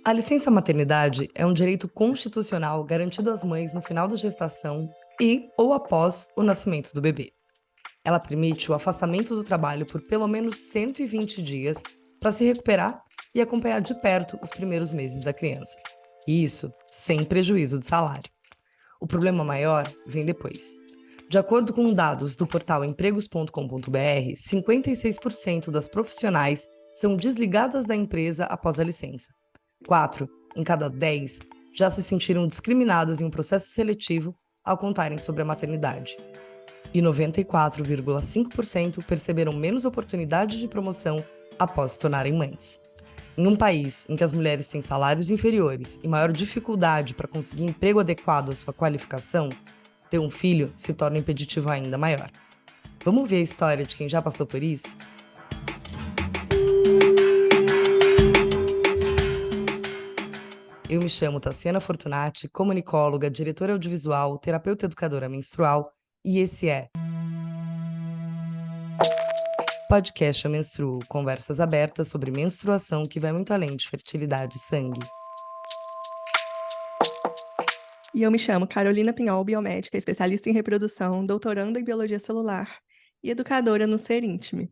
A licença maternidade é um direito constitucional garantido às mães no final da gestação e ou após o nascimento do bebê. Ela permite o afastamento do trabalho por pelo menos 120 dias para se recuperar e acompanhar de perto os primeiros meses da criança. E isso sem prejuízo de salário. O problema maior vem depois. De acordo com dados do portal empregos.com.br, 56% das profissionais são desligadas da empresa após a licença. 4 em cada 10 já se sentiram discriminadas em um processo seletivo ao contarem sobre a maternidade. E 94,5% perceberam menos oportunidades de promoção após se tornarem mães. Em um país em que as mulheres têm salários inferiores e maior dificuldade para conseguir emprego adequado à sua qualificação, ter um filho se torna um impeditivo ainda maior. Vamos ver a história de quem já passou por isso? Eu me chamo Tassiana Fortunati, comunicóloga, diretora audiovisual, terapeuta educadora menstrual, e esse é Podcast Eu Menstruo, conversas abertas sobre menstruação que vai muito além de fertilidade e sangue. E eu me chamo Carolina Pinhol, biomédica, especialista em reprodução, doutoranda em biologia celular e educadora no Ser Íntime.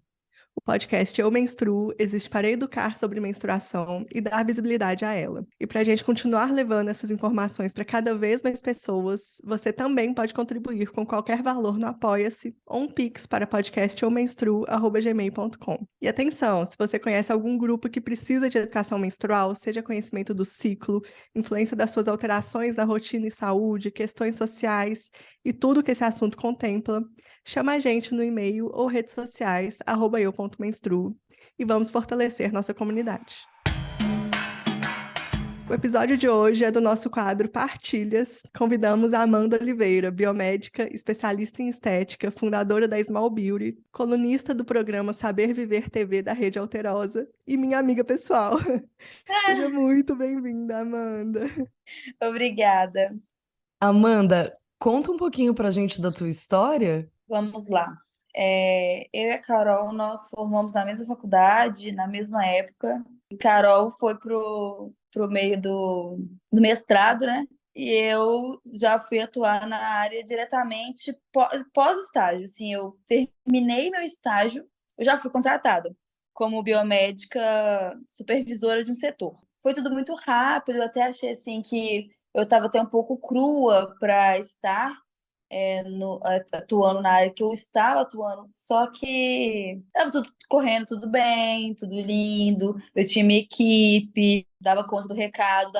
O podcast Eu Menstruo existe para educar sobre menstruação e dar visibilidade a ela. E para a gente continuar levando essas informações para cada vez mais pessoas, você também pode contribuir com qualquer valor no Apoia-se ou um Pix para podcasteumenstruo@gmail.com. E atenção, se você conhece algum grupo que precisa de educação menstrual, seja conhecimento do ciclo, influência das suas alterações na rotina e saúde, questões sociais e tudo que esse assunto contempla, chama a gente no e-mail ou redes sociais, @eu.menstruo, e vamos fortalecer nossa comunidade. O episódio de hoje é do nosso quadro Partilhas. Convidamos a Amanda Oliveira, biomédica, especialista em estética, fundadora da Small Beauty, colunista do programa Saber Viver TV da Rede Alterosa e minha amiga pessoal. Seja muito bem-vinda, Amanda. Obrigada. Amanda, conta um pouquinho pra gente da tua história. Vamos lá. Eu e a Carol, nós formamos na mesma faculdade, na mesma época. E Carol foi pro meio do mestrado, né? E eu já fui atuar na área diretamente pós-estágio. Assim, eu terminei meu estágio, eu já fui contratada como biomédica supervisora de um setor. Foi tudo muito rápido, eu até achei assim que eu estava até um pouco crua para estar atuando na área que eu estava atuando, só que estava tudo correndo, tudo bem, tudo lindo, eu tinha minha equipe, dava conta do recado,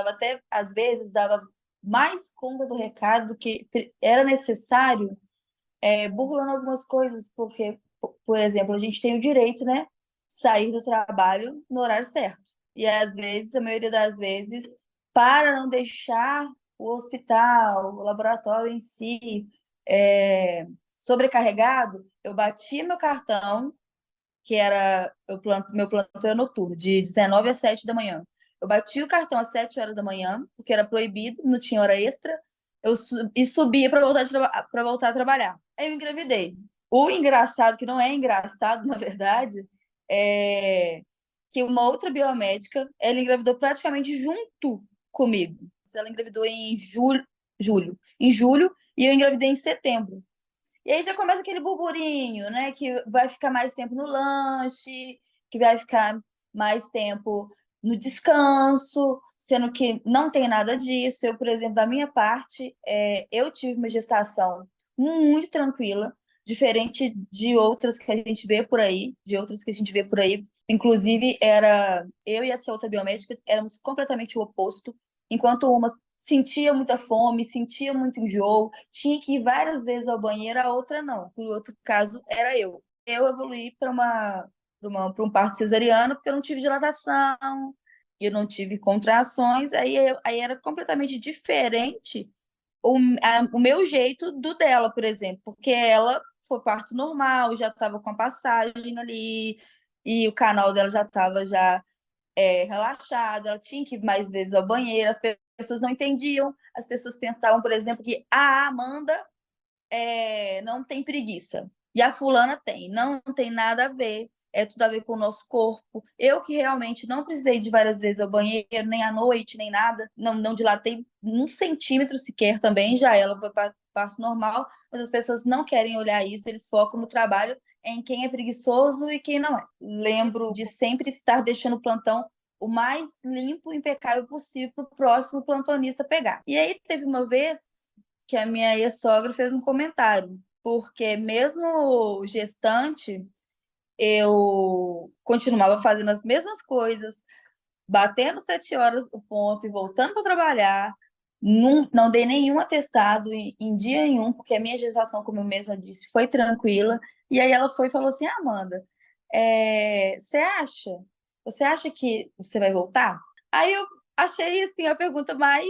às vezes, dava mais conta do recado do que era necessário, burlando algumas coisas, porque, por exemplo, a gente tem o direito, né, de sair do trabalho no horário certo, e às vezes, a maioria das vezes, para não deixar o hospital, o laboratório em si, sobrecarregado, eu batia meu cartão, que era meu plantão era noturno, de 19 às 7 da manhã. Eu batia o cartão às 7 horas da manhã, porque era proibido, não tinha hora extra, e subia para voltar a trabalhar. Aí eu engravidei. O engraçado, que não é engraçado, na verdade, é que uma outra biomédica, ela engravidou praticamente junto comigo. Ela engravidou em julho, e eu engravidei em setembro. E aí já começa aquele burburinho, né? Que vai ficar mais tempo no lanche, que vai ficar mais tempo no descanso, sendo que não tem nada disso. Eu, por exemplo, da minha parte, eu tive uma gestação muito tranquila, diferente de outras que a gente vê por aí, Inclusive, era eu e essa outra biomédica éramos completamente o oposto. Enquanto uma sentia muita fome, sentia muito enjoo, tinha que ir várias vezes ao banheiro, a outra não. Por outro caso, era eu. Eu evoluí para um parto cesariano porque eu não tive dilatação, eu não tive contrações, aí era completamente diferente o meu jeito do dela, por exemplo, porque ela foi parto normal, já estava com a passagem ali, e o canal dela já estava relaxada, ela tinha que ir mais vezes ao banheiro, as pessoas não entendiam, as pessoas pensavam, por exemplo, que a Amanda não tem preguiça, e a fulana tem, não tem nada a ver, é tudo a ver com o nosso corpo. Eu que realmente não precisei de várias vezes ao banheiro, nem à noite, nem nada, não dilatei 1 centímetro sequer também, já ela foi para parto normal, mas as pessoas não querem olhar isso, eles focam no trabalho, em quem é preguiçoso e quem não é. Lembro de sempre estar deixando o plantão o mais limpo e impecável possível para o próximo plantonista pegar. E aí teve uma vez que a minha ex-sogra fez um comentário, porque mesmo gestante, eu continuava fazendo as mesmas coisas, batendo 7 horas o ponto e voltando para trabalhar. Não dei nenhum atestado em dia nenhum, porque a minha gestação, como eu mesma disse, foi tranquila. E aí ela foi e falou assim: Amanda, você acha que você vai voltar? Aí eu achei assim, a pergunta mais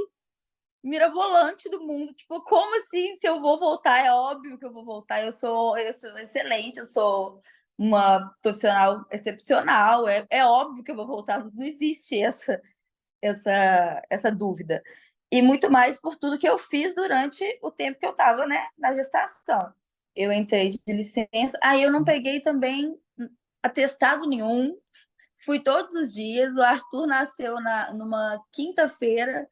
mirabolante do mundo. Tipo, como assim? Se eu vou voltar, é óbvio que eu vou voltar. Eu sou excelente, eu sou uma profissional excepcional. É óbvio que eu vou voltar. Não existe essa dúvida. E muito mais por tudo que eu fiz durante o tempo que eu estava, né, na gestação. Eu entrei de licença, aí eu não peguei também atestado nenhum, fui todos os dias. O Arthur nasceu numa quinta-feira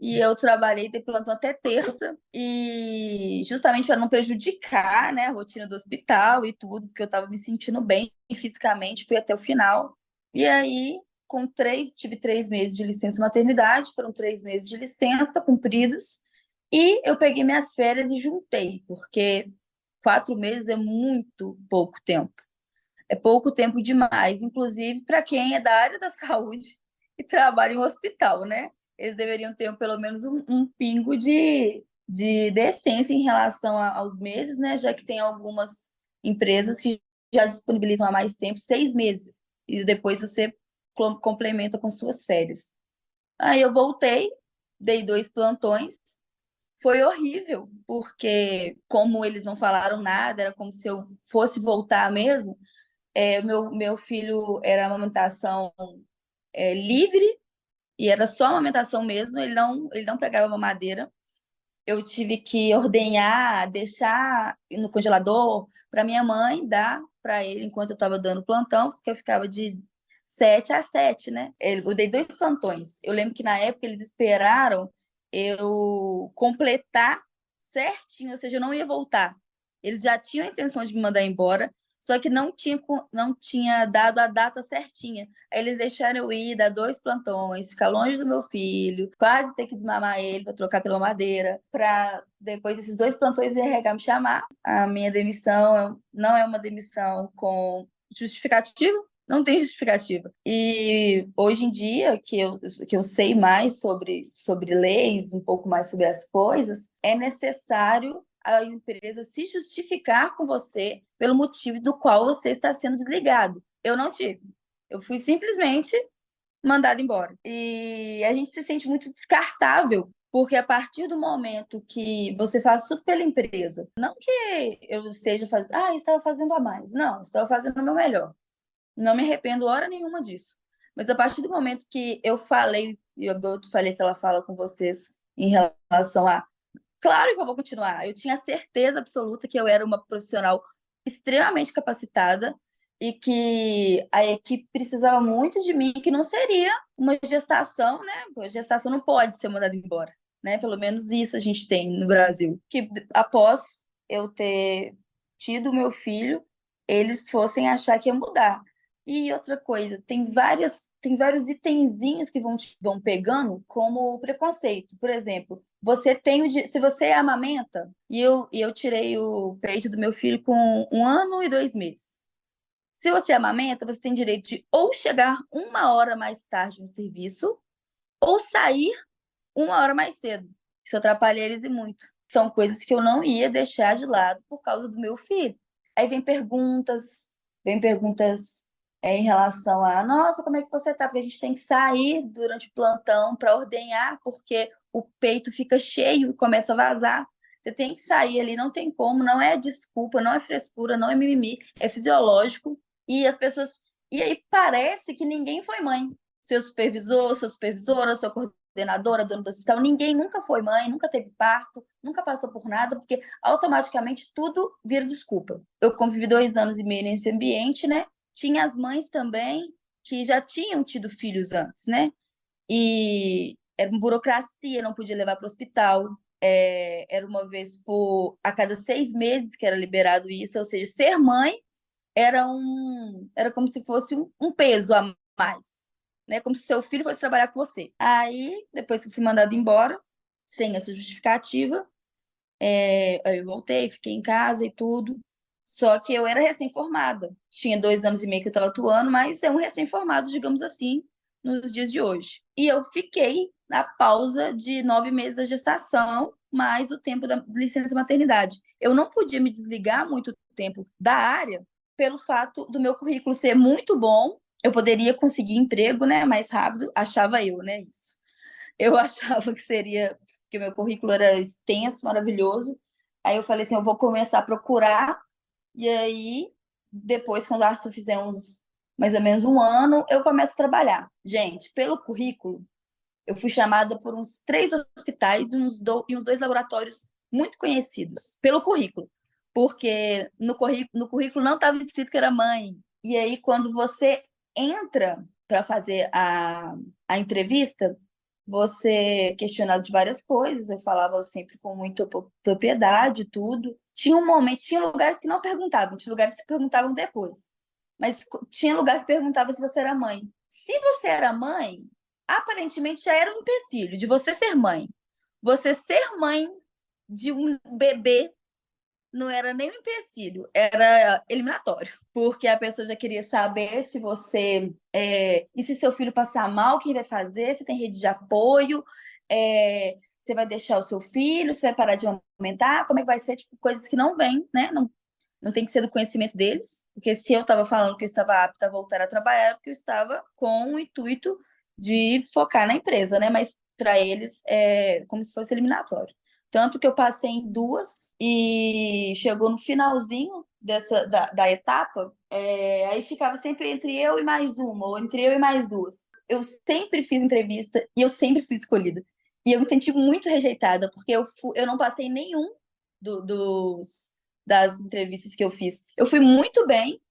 e eu trabalhei de plantão até terça, e justamente para não prejudicar, né, a rotina do hospital e tudo, porque eu estava me sentindo bem fisicamente, fui até o final. E aí, tive 3 meses de licença maternidade, foram 3 meses de licença cumpridos, e eu peguei minhas férias e juntei, porque 4 meses é muito pouco tempo. É pouco tempo demais, inclusive para quem é da área da saúde e trabalha em um hospital, né? Eles deveriam ter pelo menos um pingo de decência em relação aos meses, né? Já que tem algumas empresas que já disponibilizam há mais tempo, 6 meses, e depois você complementa com suas férias. Aí eu voltei, dei 2 plantões, foi horrível, porque como eles não falaram nada, era como se eu fosse voltar mesmo. Meu filho era amamentação livre, e era só amamentação mesmo, ele não pegava mamadeira. Eu tive que ordenhar, deixar no congelador para minha mãe dar para ele enquanto eu estava dando plantão, porque eu ficava de 7 a 7, né? Eu dei 2 plantões. Eu lembro que na época eles esperaram eu completar certinho, ou seja, eu não ia voltar. Eles já tinham a intenção de me mandar embora, só que não tinha dado a data certinha. Aí eles deixaram eu ir, dar 2 plantões, ficar longe do meu filho, quase ter que desmamar ele para trocar pela madeira, para depois desses 2 plantões RH me chamar. A minha demissão não é uma demissão com justificativa, não tem justificativa. E hoje em dia, que eu sei mais sobre leis, um pouco mais sobre as coisas, é necessário a empresa se justificar com você pelo motivo do qual você está sendo desligado. Eu não tive. Eu fui simplesmente mandada embora. E a gente se sente muito descartável, porque a partir do momento que você faz tudo pela empresa, não que eu esteja fazendo, estava fazendo a mais. Não, estava fazendo o meu melhor. Não me arrependo hora nenhuma disso. Mas a partir do momento que eu falei, e eu falei que ela fala com vocês em relação a claro que eu vou continuar. Eu tinha certeza absoluta que eu era uma profissional extremamente capacitada e que a equipe precisava muito de mim, que não seria uma gestação, né? A gestação não pode ser mandada embora, né? Pelo menos isso a gente tem no Brasil. Que após eu ter tido meu filho, eles fossem achar que ia mudar. E outra coisa, tem vários itenzinhos que vão pegando como preconceito. Por exemplo, se você amamenta, e eu tirei o peito do meu filho com 1 ano e 2 meses. Se você amamenta, você tem direito de ou chegar 1 hora mais tarde no serviço, ou sair 1 hora mais cedo. Isso atrapalha eles e muito. São coisas que eu não ia deixar de lado por causa do meu filho. Aí vem perguntas em relação a, nossa, como é que você tá? Porque a gente tem que sair durante o plantão para ordenhar, porque o peito fica cheio e começa a vazar. Você tem que sair ali, não tem como, não é desculpa, não é frescura, não é mimimi, é fisiológico. E as pessoas. E aí parece que ninguém foi mãe. Seu supervisor, sua supervisora, sua coordenadora, dona do hospital, ninguém nunca foi mãe, nunca teve parto, nunca passou por nada, porque automaticamente tudo vira desculpa. Eu convivi 2 anos e meio nesse ambiente, né? Tinha as mães também que já tinham tido filhos antes, né? E era uma burocracia, não podia levar para o hospital. Era uma vez a cada 6 meses que era liberado isso, ou seja, ser mãe era como se fosse um peso a mais, né? Como se seu filho fosse trabalhar com você. Aí, depois que eu fui mandada embora, sem essa justificativa, aí eu voltei, fiquei em casa e tudo. Só que eu era recém-formada. Tinha 2 anos e meio que eu estava atuando, mas é um recém-formado, digamos assim, nos dias de hoje. E eu fiquei na pausa de 9 meses da gestação, mais o tempo da licença maternidade. Eu não podia me desligar muito tempo da área, pelo fato do meu currículo ser muito bom. Eu poderia conseguir emprego, né, mais rápido, achava eu, né, isso. Eu achava que seria, que o meu currículo era extenso, maravilhoso. Aí eu falei assim, eu vou começar a procurar, e aí, depois, quando o Arthur fizer mais ou menos um ano, eu começo a trabalhar. Gente, pelo currículo, eu fui chamada por uns 3 hospitais e uns 2 laboratórios muito conhecidos, pelo currículo. Porque no currículo não estava escrito que era mãe. E aí, quando você entra para fazer a entrevista, você é questionado de várias coisas. Eu falava sempre com muita propriedade, tudo. Tinha lugares que não perguntavam, tinha lugares que perguntavam depois. Mas tinha lugar que perguntava se você era mãe. Se você era mãe, aparentemente já era um empecilho de você ser mãe. Você ser mãe de um bebê não era nem um empecilho, era eliminatório. Porque a pessoa já queria saber se você. E se seu filho passar mal, quem vai fazer? Se tem rede de apoio? Você vai deixar o seu filho? Você vai parar de aumentar? Como é que vai ser? Tipo, coisas que não vêm, né? Não tem que ser do conhecimento deles. Porque se eu estava falando que eu estava apta a voltar a trabalhar, é porque eu estava com o intuito de focar na empresa, né? Mas para eles é como se fosse eliminatório. Tanto que eu passei em 2 e chegou no finalzinho da etapa, aí ficava sempre entre eu e mais uma, ou entre eu e mais 2. Eu sempre fiz entrevista e eu sempre fui escolhida. E eu me senti muito rejeitada, porque eu não passei nenhum das entrevistas que eu fiz. Eu fui muito bem,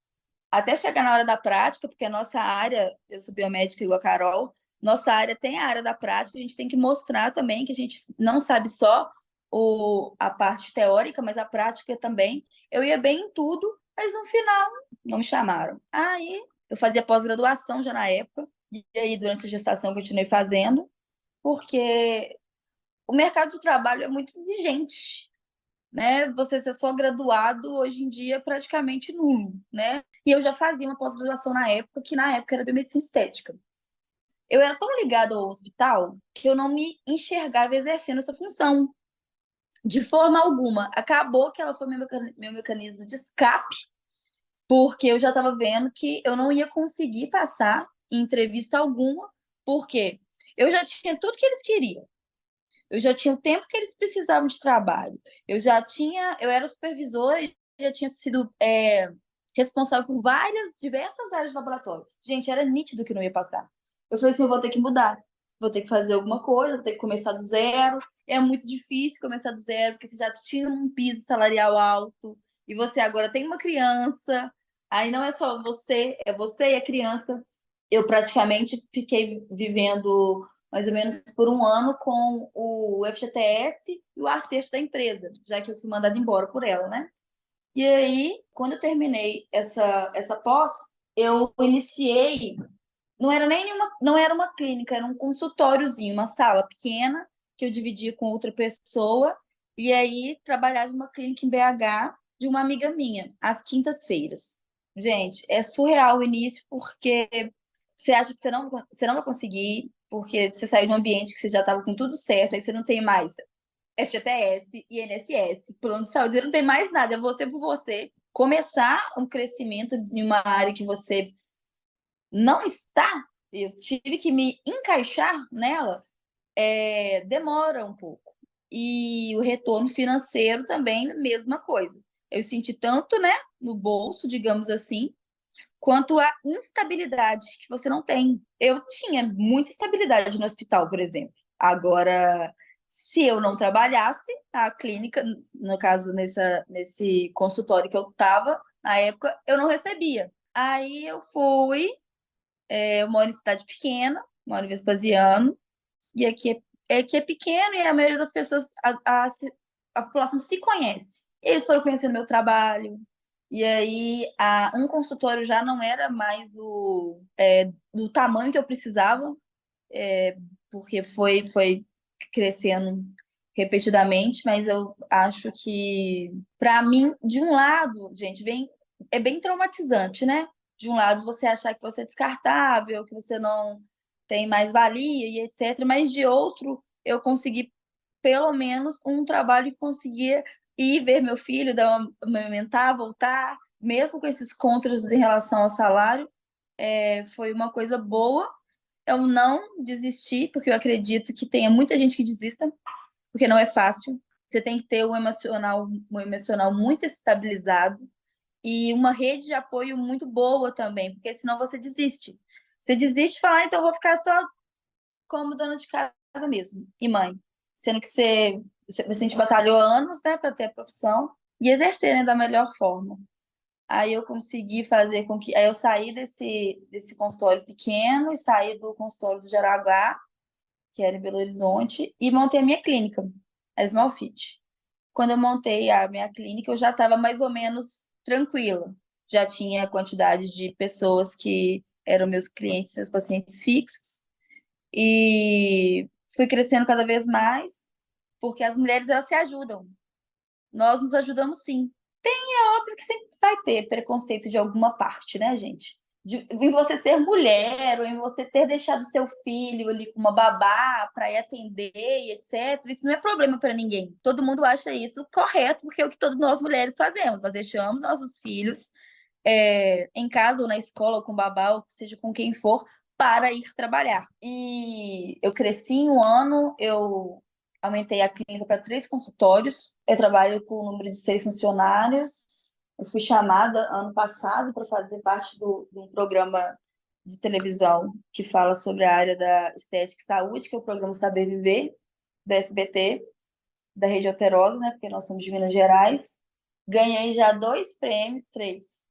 até chegar na hora da prática, porque a nossa área, eu sou biomédica igual a Carol, nossa área tem a área da prática, a gente tem que mostrar também que a gente não sabe só a parte teórica, mas a prática também. Eu ia bem em tudo, mas no final não me chamaram. Aí eu fazia pós-graduação já na época, e aí durante a gestação eu continuei fazendo, porque o mercado de trabalho é muito exigente, né? Você ser só graduado hoje em dia é praticamente nulo, né? E eu já fazia uma pós-graduação na época, que na época era biomedicina estética. Eu era tão ligada ao hospital que eu não me enxergava exercendo essa função de forma alguma. Acabou que ela foi meu mecanismo de escape, porque eu já estava vendo que eu não ia conseguir passar em entrevista alguma, porque eu já tinha tudo que eles queriam. Eu já tinha o tempo que eles precisavam de trabalho. Eu era supervisora e já tinha sido responsável por diversas áreas do laboratório. Gente, era nítido que não ia passar. Eu falei assim, eu vou ter que mudar. Vou ter que fazer alguma coisa, vou ter que começar do zero. É muito difícil começar do zero, porque você já tinha um piso salarial alto, e você agora tem uma criança. Aí não é só você, é você e a criança. Eu praticamente fiquei vivendo mais ou menos por um ano com o FGTS e o acerto da empresa, já que eu fui mandada embora por ela, né? E aí, quando eu terminei essa pós, eu iniciei, não era uma clínica, era um consultóriozinho, uma sala pequena que eu dividia com outra pessoa, e aí trabalhava em uma clínica em BH de uma amiga minha, às quintas-feiras. Gente, é surreal o início, porque você acha que você não vai conseguir, porque você saiu de um ambiente que você já estava com tudo certo, aí você não tem mais FGTS, INSS, plano de saúde, você não tem mais nada, é você por você. Começar um crescimento em uma área que você não está, eu tive que me encaixar nela, demora um pouco. E o retorno financeiro também, mesma coisa. Eu senti tanto, né, no bolso, digamos assim, quanto a instabilidade que você não tem. Eu tinha muita estabilidade no hospital, por exemplo. Agora, se eu não trabalhasse, a clínica, no caso, nesse consultório que eu estava, na época, eu não recebia. Aí eu fui, eu moro em cidade pequena, moro em Vespasiano, e aqui é pequeno e a maioria das pessoas, a população se conhece. Eles foram conhecendo meu trabalho, e aí um consultório já não era mais do tamanho que eu precisava, porque foi crescendo repetidamente, mas eu acho que, para mim, de um lado, gente, é bem traumatizante, né? De um lado, você achar que você é descartável, que você não tem mais valia e etc. Mas de outro, eu consegui pelo menos um trabalho que conseguia ir ver meu filho, amamentar, voltar, mesmo com esses contras em relação ao salário, foi uma coisa boa. Eu não desisti, porque eu acredito que tenha muita gente que desista, porque não é fácil. Você tem que ter um emocional muito estabilizado e uma rede de apoio muito boa também, porque senão você desiste. Você desiste e fala, então eu vou ficar só como dona de casa mesmo, e mãe. Sendo que a gente batalhou anos, né, para ter a profissão e exercer, né, da melhor forma. Aí eu consegui fazer com que. Aí eu saí desse consultório pequeno e saí do consultório do Jaraguá, que era em Belo Horizonte, e montei a minha clínica, a Small Fit. Quando eu montei a minha clínica, eu já estava mais ou menos tranquila. Já tinha a quantidade de pessoas que eram meus clientes, meus pacientes fixos, e fui crescendo cada vez mais, porque as mulheres elas se ajudam. Nós nos ajudamos sim. Óbvio que sempre vai ter preconceito de alguma parte, né, gente? Em você ser mulher, ou em você ter deixado seu filho ali com uma babá para ir atender e etc. Isso não é problema para ninguém. Todo mundo acha isso correto, porque é o que todas nós mulheres fazemos. Nós deixamos nossos filhos em casa ou na escola, ou com babá, ou seja, com quem for, para ir trabalhar. E eu cresci em um ano, eu aumentei a clínica para 3 consultórios. Eu trabalho com o número de 6 funcionários. Eu fui chamada ano passado para fazer parte de um programa de televisão que fala sobre a área da estética e saúde, que é o programa Saber Viver, da SBT, da Rede Alterosa, né? Porque nós somos de Minas Gerais. Ganhei já 2 prêmios, 3.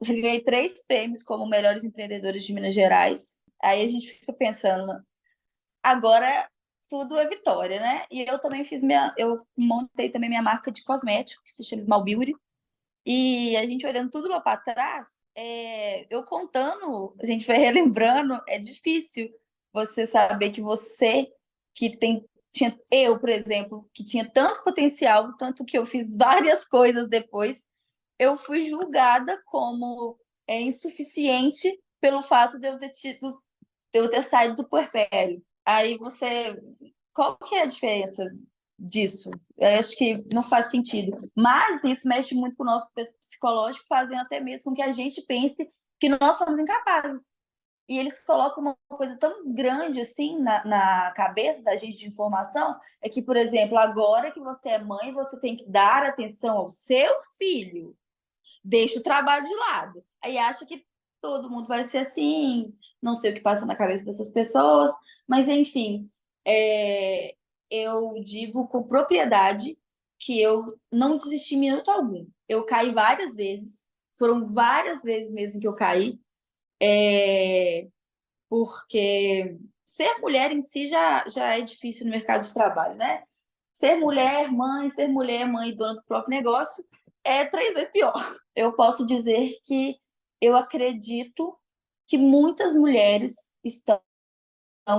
Ganhei 3 prêmios como melhores empreendedores de Minas Gerais. Aí a gente fica pensando, agora tudo é vitória, né? E eu também eu montei também minha marca de cosmético, que se chama Small Beauty. E a gente olhando tudo lá para trás, eu contando, a gente vai relembrando, é difícil você saber que você, eu, por exemplo, que tinha tanto potencial, tanto que eu fiz várias coisas depois, eu fui julgada como insuficiente pelo fato de eu ter saído do puerpério. Aí qual que é a diferença disso? Eu acho que não faz sentido. Mas isso mexe muito com o nosso psicológico, fazendo até mesmo com que a gente pense que nós somos incapazes. E eles colocam uma coisa tão grande assim na cabeça da gente de informação, é que, por exemplo, agora que você é mãe, você tem que dar atenção ao seu filho. Deixa o trabalho de lado. Aí acha que todo mundo vai ser assim, não sei o que passa na cabeça dessas pessoas, mas enfim, eu digo com propriedade que eu não desisti em minuto algum. Eu caí várias vezes, foram várias vezes mesmo que eu caí, porque ser mulher em si já é difícil no mercado de trabalho, né? Ser mulher, mãe e dona do próprio negócio é 3 vezes pior. Eu posso dizer que eu acredito que muitas mulheres estão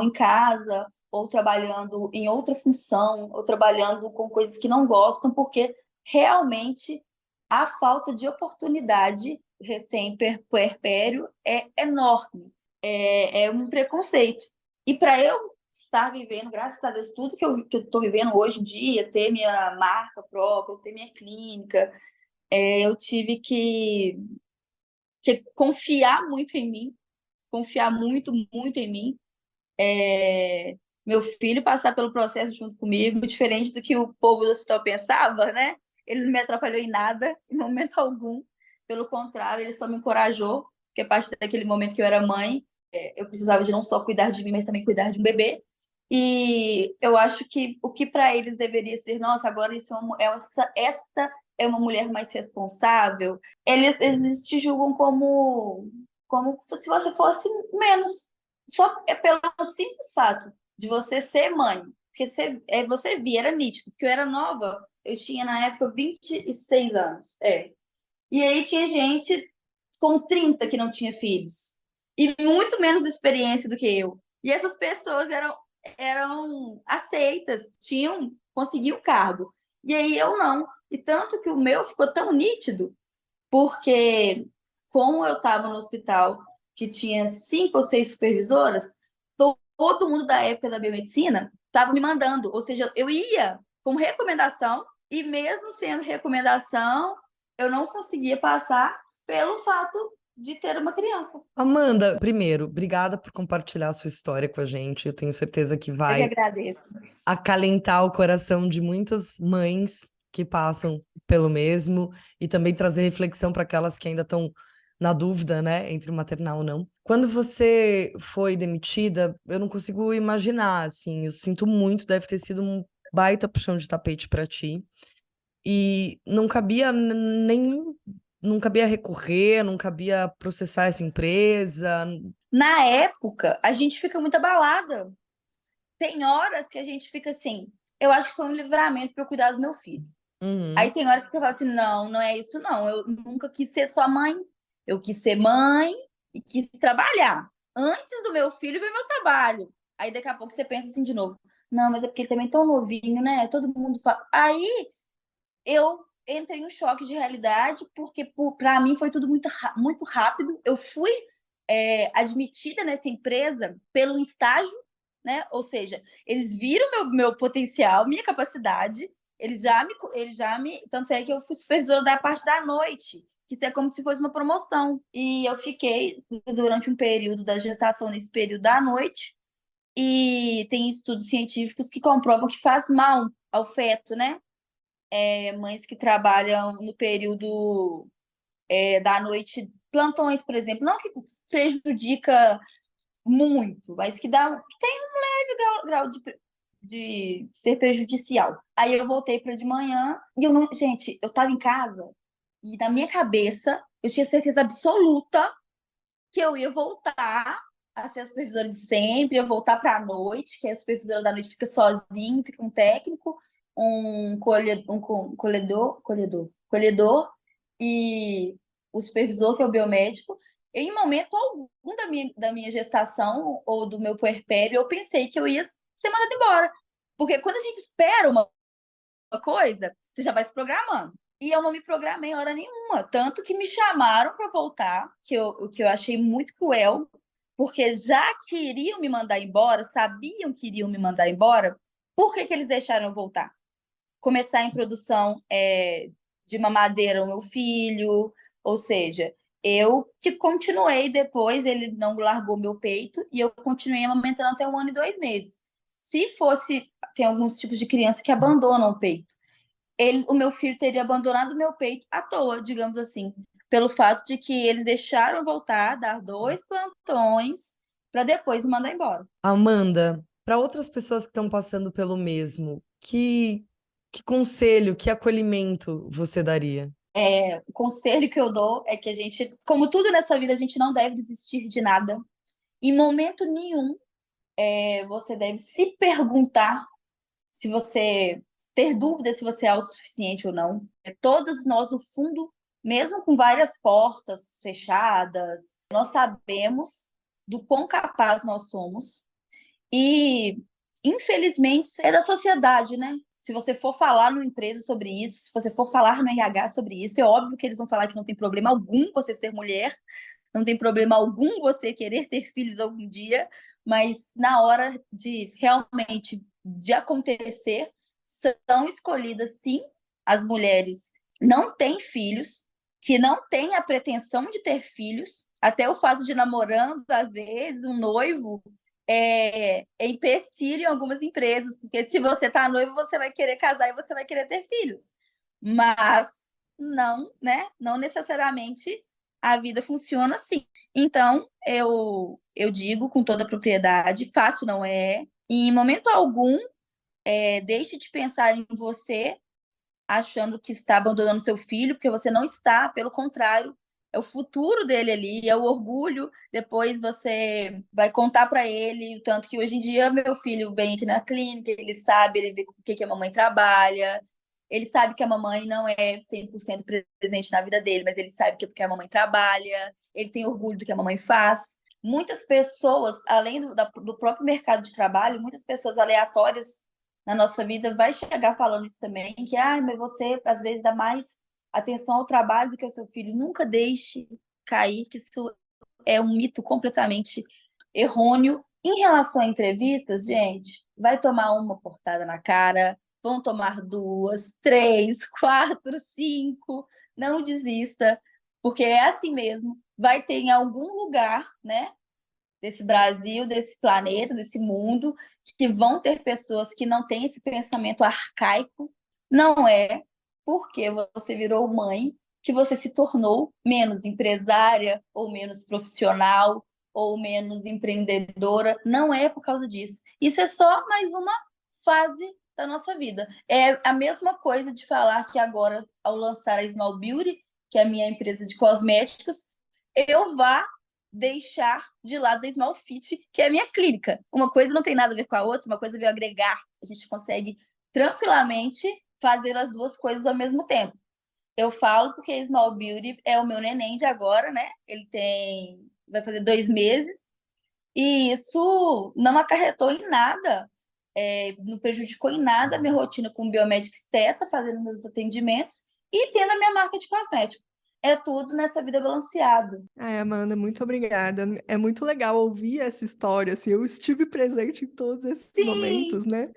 em casa ou trabalhando em outra função, ou trabalhando com coisas que não gostam, porque realmente a falta de oportunidade recém-puerpério é enorme. É um preconceito. E para eu estar vivendo, graças a Deus, tudo que eu estou vivendo hoje em dia, ter minha marca própria, ter minha clínica, eu tive que confiar muito em mim, confiar muito, muito em mim. Meu filho passar pelo processo junto comigo, diferente do que o povo do hospital pensava, né? Ele não me atrapalhou em nada, em momento algum. Pelo contrário, ele só me encorajou, porque a partir daquele momento que eu era mãe, eu precisava de não só cuidar de mim, mas também cuidar de um bebê. E eu acho que o que para eles deveria ser, nossa, agora isso esta é uma mulher mais responsável, eles te julgam como se você fosse menos. Só é pelo simples fato de você ser mãe. Porque você via, era nítido. Porque eu era nova, eu tinha na época 26 anos. E aí tinha gente com 30 que não tinha filhos. E muito menos experiência do que eu. E essas pessoas eram aceitas, conseguiam cargo. E aí eu não. E tanto que o meu ficou tão nítido, porque como eu estava no hospital que tinha 5 ou 6 supervisoras, todo mundo da época da biomedicina estava me mandando. Ou seja, eu ia com recomendação, e mesmo sendo recomendação, eu não conseguia passar pelo fato de ter uma criança. Amanda, primeiro, obrigada por compartilhar a sua história com a gente. Eu tenho certeza que Eu que vai agradeço. acalentar o coração de muitas mães que passam pelo mesmo e também trazer reflexão para aquelas que ainda estão na dúvida, né, entre maternal ou não. Quando você foi demitida, eu não consigo imaginar, assim, eu sinto muito, deve ter sido um baita puxão de tapete para ti. E não cabia não cabia recorrer, não cabia processar essa empresa. Na época, a gente fica muito abalada. Tem horas que a gente fica assim, eu acho que foi um livramento para eu cuidar do meu filho. Aí tem horas que você fala assim, não, não é isso não. Eu nunca quis ser sua mãe. Eu quis ser mãe e quis trabalhar. Antes do meu filho veio meu trabalho. Aí daqui a pouco você pensa assim de novo. Não, mas é porque ele também é tão novinho, né? Todo mundo fala. Aí eu entrei em um choque de realidade, porque para mim foi tudo muito rápido. Eu fui admitida nessa empresa pelo estágio, né? Ou seja, eles viram meu potencial, minha capacidade, tanto é que eu fui supervisora da parte da noite, que isso é como se fosse uma promoção. E eu fiquei durante um período da gestação, nesse período da noite, e tem estudos científicos que comprovam que faz mal ao feto, né? Mães que trabalham no período da noite, plantões, por exemplo, não que prejudica muito, mas que tem um leve grau de ser prejudicial. Aí eu voltei para de manhã e eu não, gente, eu estava em casa e na minha cabeça eu tinha certeza absoluta que eu ia voltar a ser a supervisora de sempre, ia voltar para a noite, que a supervisora da noite fica sozinho, fica um técnico, colhedor e o supervisor, que é o biomédico. Em momento algum da minha gestação ou do meu puerpério, eu pensei que eu ia ser mandada embora. Porque quando a gente espera uma coisa, você já vai se programando. E eu não me programei em hora nenhuma. Tanto que me chamaram para voltar, o que eu achei muito cruel, porque já queriam me mandar embora, sabiam que iriam me mandar embora, por que eles deixaram eu voltar? Começar a introdução de mamadeira ao meu filho, ou seja, eu que continuei depois, ele não largou meu peito e eu continuei amamentando até 1 ano e 2 meses. Se fosse, tem alguns tipos de criança que abandonam o peito. O meu filho teria abandonado o meu peito à toa, digamos assim, pelo fato de que eles deixaram voltar, dar 2 plantões, para depois me mandar embora. Amanda, para outras pessoas que estão passando pelo mesmo, que conselho, que acolhimento você daria? O conselho que eu dou é que a gente, como tudo nessa vida, a gente não deve desistir de nada. Em momento nenhum, você deve se perguntar se você ter dúvida se você é autossuficiente ou não. Todos nós, no fundo, mesmo com várias portas fechadas, nós sabemos do quão capaz nós somos. E, infelizmente, isso é da sociedade, né? Se você for falar numa empresa sobre isso, se você for falar no RH sobre isso, é óbvio que eles vão falar que não tem problema algum você ser mulher, não tem problema algum você querer ter filhos algum dia, mas na hora de realmente de acontecer, são escolhidas sim as mulheres não têm filhos, que não têm a pretensão de ter filhos, até o fato de namorando, às vezes, um noivo é empecilho em algumas empresas, porque se você está noivo, você vai querer casar e você vai querer ter filhos. Mas não, né? Não necessariamente a vida funciona assim. Então, eu digo com toda a propriedade, fácil não é. E em momento algum, deixe de pensar em você achando que está abandonando seu filho, porque você não está, pelo contrário, é o futuro dele ali, é o orgulho. Depois você vai contar para ele, tanto que hoje em dia meu filho vem aqui na clínica, ele sabe, ele vê com o que a mamãe trabalha, ele sabe que a mamãe não é 100% presente na vida dele, mas ele sabe que é porque a mamãe trabalha, ele tem orgulho do que a mamãe faz. Muitas pessoas, além do próprio mercado de trabalho, muitas pessoas aleatórias na nossa vida vai chegar falando isso também, que mas você às vezes dá mais atenção ao trabalho do que ao seu filho. Nunca deixe cair, que isso é um mito completamente errôneo. Em relação a entrevistas, gente, vai tomar uma portada na cara, vão tomar 2, 3, 4, 5, não desista, porque é assim mesmo. Vai ter em algum lugar, né, desse Brasil, desse planeta, desse mundo, que vão ter pessoas que não têm esse pensamento arcaico. Não é porque você virou mãe que você se tornou menos empresária ou menos profissional ou menos empreendedora. Não é por causa disso. Isso é só mais uma fase da nossa vida. É a mesma coisa de falar que agora, ao lançar a Small Beauty, que é a minha empresa de cosméticos, eu vá deixar de lado a Small Fit, que é a minha clínica. Uma coisa não tem nada a ver com a outra, uma coisa veio agregar. A gente consegue tranquilamente fazer as duas coisas ao mesmo tempo. Eu falo porque a Small Beauty é o meu neném de agora, né? Vai fazer 2 meses, e isso não acarretou em nada, não prejudicou em nada a minha rotina como biomédica esteta, fazendo meus atendimentos e tendo a minha marca de cosmético. É tudo nessa vida balanceado. Ai, Amanda, muito obrigada. É muito legal ouvir essa história, assim, eu estive presente em todos esses Sim, momentos, né?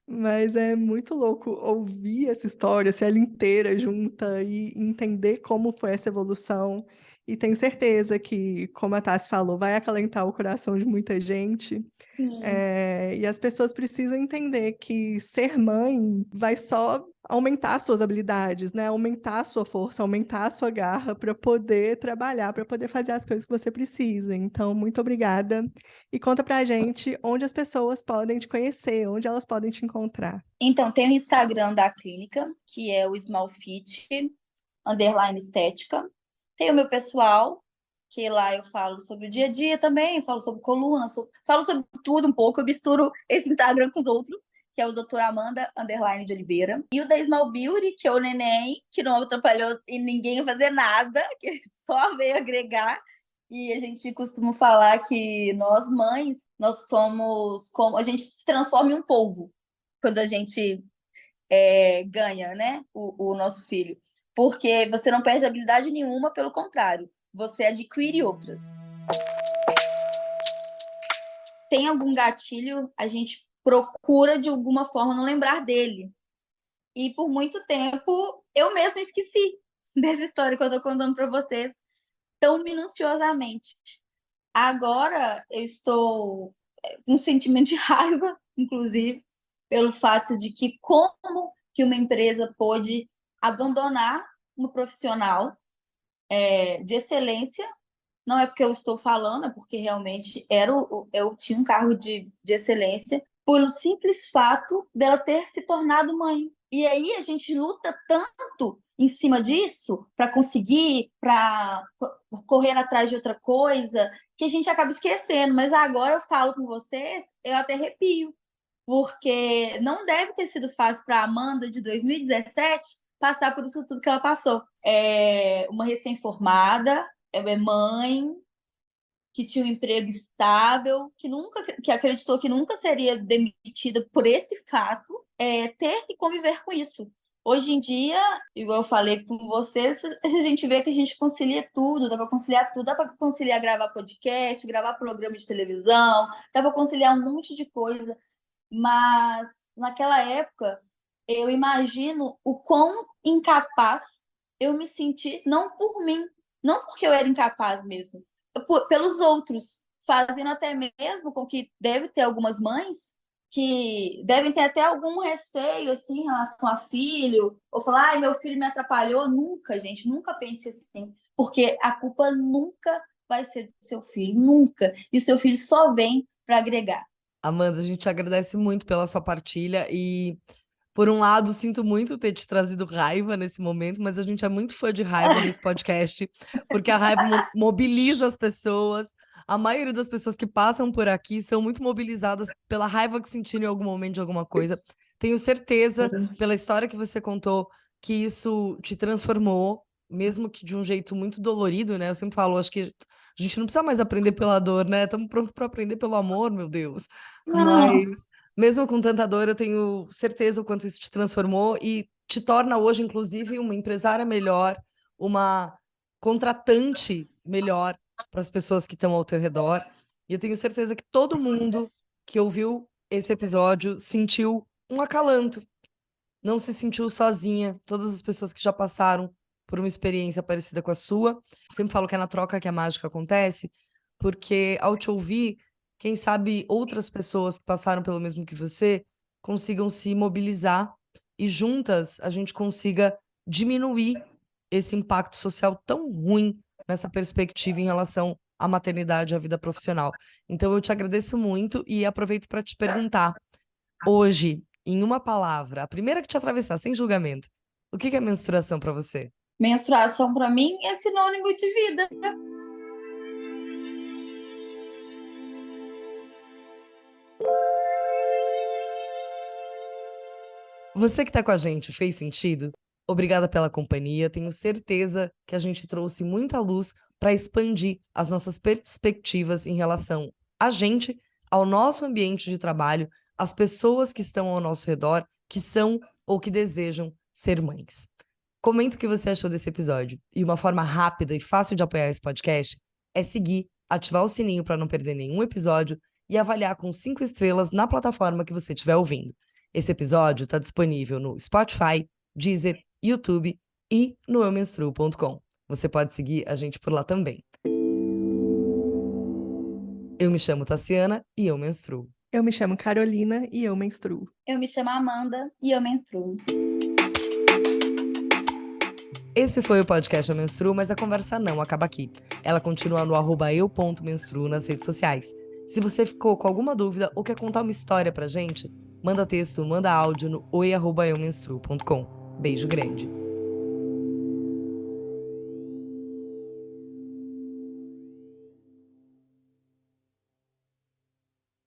Mas é muito louco ouvir essa história, se ela inteira junta e entender como foi essa evolução. E tenho certeza que, como a Tassi falou, vai acalentar o coração de muita gente. sim. E as pessoas precisam entender que ser mãe vai só aumentar suas habilidades, né? Aumentar a sua força, aumentar a sua garra para poder trabalhar, para poder fazer as coisas que você precisa. Então, muito obrigada. E conta pra gente onde as pessoas podem te conhecer, onde elas podem te encontrar. Então, tem o Instagram da clínica, que é o Small Fit, underline estética. Tem o meu pessoal, que lá eu falo sobre o dia a dia também, falo sobre coluna, falo sobre tudo um pouco, eu misturo esse Instagram com os outros, que é o Doutora Amanda, underline de Oliveira. E o da Small Beauty, que é o neném, que não atrapalhou em ninguém a fazer nada, que só veio agregar. E a gente costuma falar que nós mães, nós somos como a gente se transforma em um polvo quando a gente ganha, né, o nosso filho. Porque você não perde habilidade nenhuma, pelo contrário, você adquire outras. Tem algum gatilho, a gente procura de alguma forma não lembrar dele. E por muito tempo eu mesma esqueci dessa história que eu estou contando para vocês tão minuciosamente. Agora eu estou com um sentimento de raiva, inclusive, pelo fato de que como que uma empresa pôde abandonar um profissional de excelência. Não é porque eu estou falando, é porque realmente eu tinha um cargo de excelência, pelo simples fato dela ter se tornado mãe. E aí a gente luta tanto em cima disso para correr atrás de outra coisa, que a gente acaba esquecendo. Mas agora eu falo com vocês, eu até arrepio, porque não deve ter sido fácil para a Amanda de 2017 passar por isso tudo que ela passou. É uma recém-formada, é mãe, que tinha um emprego estável, que acreditou que nunca seria demitida por esse fato, ter que conviver com isso. Hoje em dia, igual eu falei com vocês, a gente vê que a gente concilia tudo, dá para conciliar tudo, dá para conciliar gravar podcast, gravar programa de televisão, dá para conciliar um monte de coisa, mas naquela época eu imagino o quão incapaz eu me senti, não por mim, não porque eu era incapaz mesmo, pelos outros, fazendo até mesmo com que deve ter algumas mães que devem ter até algum receio assim em relação a filho, ou falar, ai, meu filho me atrapalhou. Nunca, gente, nunca pense assim, porque a culpa nunca vai ser do seu filho, nunca. E o seu filho só vem para agregar. Amanda, a gente agradece muito pela sua partilha e Por um lado, sinto muito ter te trazido raiva nesse momento, mas a gente é muito fã de raiva nesse podcast, porque a raiva mobiliza as pessoas. A maioria das pessoas que passam por aqui são muito mobilizadas pela raiva que sentiram em algum momento de alguma coisa. Tenho certeza, pela história que você contou, que isso te transformou, mesmo que de um jeito muito dolorido, né? Eu sempre falo, acho que a gente não precisa mais aprender pela dor, né? Estamos prontos para aprender pelo amor, meu Deus. Mas mesmo com tanta dor, eu tenho certeza o quanto isso te transformou e te torna hoje, inclusive, uma empresária melhor, uma contratante melhor para as pessoas que estão ao teu redor. E eu tenho certeza que todo mundo que ouviu esse episódio sentiu um acalanto, não se sentiu sozinha. Todas as pessoas que já passaram por uma experiência parecida com a sua. Sempre falo que é na troca que a mágica acontece, porque ao te ouvir, quem sabe outras pessoas que passaram pelo mesmo que você consigam se mobilizar e juntas a gente consiga diminuir esse impacto social tão ruim nessa perspectiva em relação à maternidade e à vida profissional. Então eu te agradeço muito e aproveito para te perguntar, hoje, em uma palavra, a primeira que te atravessar, sem julgamento, o que é menstruação para você? Menstruação, para mim, é sinônimo de vida. Você que está com a gente, fez sentido? Obrigada pela companhia. Tenho certeza que a gente trouxe muita luz para expandir as nossas perspectivas em relação a gente, ao nosso ambiente de trabalho, às pessoas que estão ao nosso redor, que são ou que desejam ser mães. Comenta o que você achou desse episódio. E uma forma rápida e fácil de apoiar esse podcast é seguir, ativar o sininho para não perder nenhum episódio e avaliar com 5 estrelas na plataforma que você estiver ouvindo. Esse episódio está disponível no Spotify, Deezer, YouTube e no eumenstruo.com. Você pode seguir a gente por lá também. Eu me chamo Tassiana e eu menstruo. Eu me chamo Carolina e eu menstruo. Eu me chamo Amanda e eu menstruo. Esse foi o podcast Eu Menstruo, mas a conversa não acaba aqui. Ela continua no @eu.menstruo nas redes sociais. Se você ficou com alguma dúvida ou quer contar uma história pra gente, manda texto, manda áudio no oi@eumenstruo.com. Beijo grande.